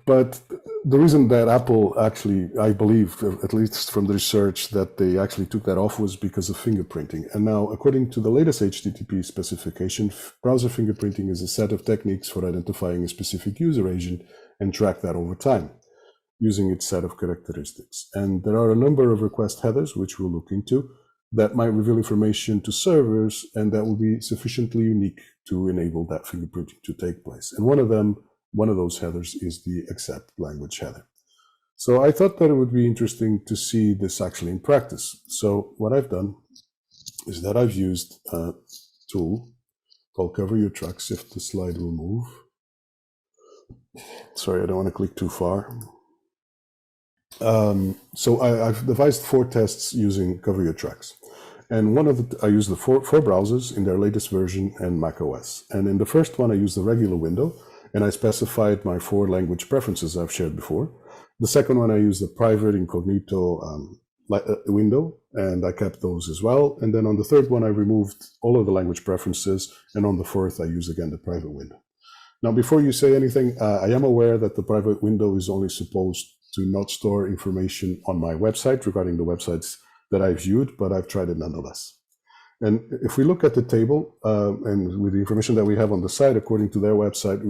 But the reason that Apple actually, I believe, at least from the research, that they actually took that off was because of fingerprinting. And now, according to the latest HTTP specification, browser fingerprinting is a set of techniques for identifying a specific user agent and track that over time using its set of characteristics. And there are a number of request headers, which we'll look into, that might reveal information to servers, and that will be sufficiently unique to enable that fingerprinting to take place. And one of those headers is the accept language header. So I thought that it would be interesting to see this actually in practice. So what I've done is that I've used a tool called Cover Your Tracks, if the slide will move. Sorry, I don't want to click too far. So I've devised 4 tests using Cover Your Tracks. And I use the four browsers in their latest version and macOS. And in the first one, I use the regular window, and I specified my 4 language preferences I've shared before. The second one, I use the private incognito window, and I kept those as well. And then on the third one, I removed all of the language preferences. And on the fourth, I use again the private window. Now, before you say anything, I am aware that the private window is only supposed to not store information on my website regarding the websites that I viewed, but I've tried it nonetheless. And if we look at the table, and with the information that we have on the site, according to their website,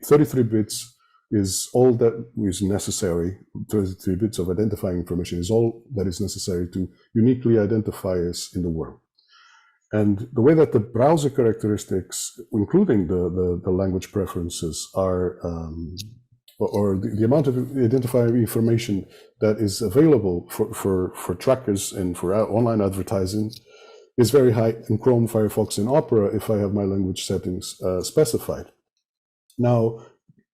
33 bits is all that is necessary. 33 bits of identifying information is all that is necessary to uniquely identify us in the world. And the way that the browser characteristics, including the language preferences, are, or the amount of identifier information that is available for trackers and for online advertising is very high in Chrome, Firefox, and Opera if I have my language settings specified. Now,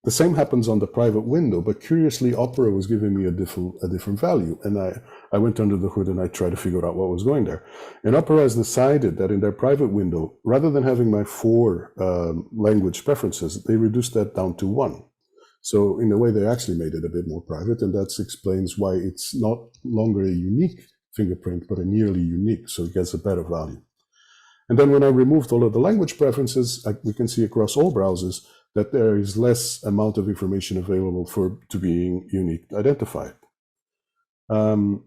the same happens on the private window, but curiously, Opera was giving me a different value. And I went under the hood and I tried to figure out what was going there. And Opera has decided that in their private window, rather than having my 4 language preferences, they reduced that down to 1. So in a way, they actually made it a bit more private, and that explains why it's not longer a unique fingerprint, but a nearly unique, so it gets a better value. And then when I removed all of the language preferences, we can see across all browsers that there is less amount of information available to being unique identified. And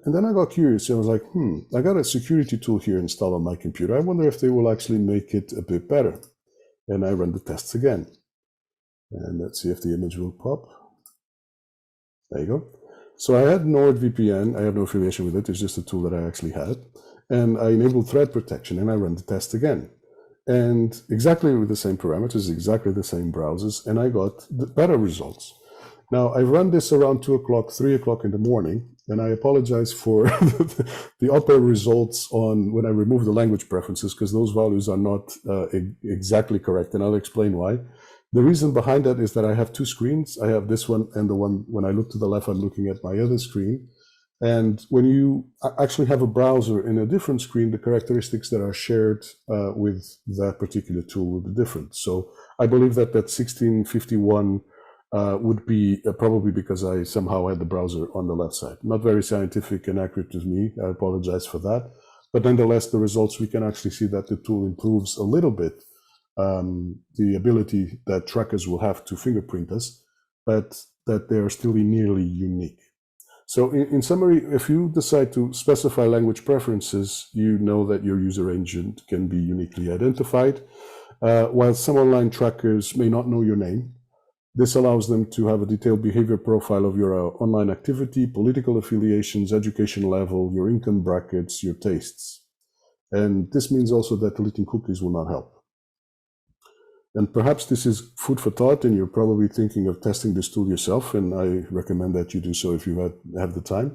then I got curious. I was like, I got a security tool here installed on my computer. I wonder if they will actually make it a bit better. And I run the tests again. And let's see if the image will pop. There you go. So I had NordVPN. I have no affiliation with it. It's just a tool that I actually had. And I enabled threat protection, and I run the test again. And exactly with the same parameters, exactly the same browsers, and I got better results. Now, I run this around 2 o'clock, 3 o'clock in the morning, and I apologize for the upper results on when I remove the language preferences, because those values are not exactly correct, and I'll explain why. The reason behind that is that I have 2 screens. I have this one, and the one when I look to the left, I'm looking at my other screen. And when you actually have a browser in a different screen, the characteristics that are shared with that particular tool will be different. So I believe that 1651 would be probably because I somehow had the browser on the left side. Not very scientific and accurate to me. I apologize for that. But nonetheless, the results, we can actually see that the tool improves a little bit the ability that trackers will have to fingerprint us, but that they are still nearly unique. So in summary, if you decide to specify language preferences, you know that your user agent can be uniquely identified. While some online trackers may not know your name, this allows them to have a detailed behavior profile of your online activity, political affiliations, education level, your income brackets, your tastes. And this means also that deleting cookies will not help. And perhaps this is food for thought, and you're probably thinking of testing this tool yourself, and I recommend that you do so if you have the time.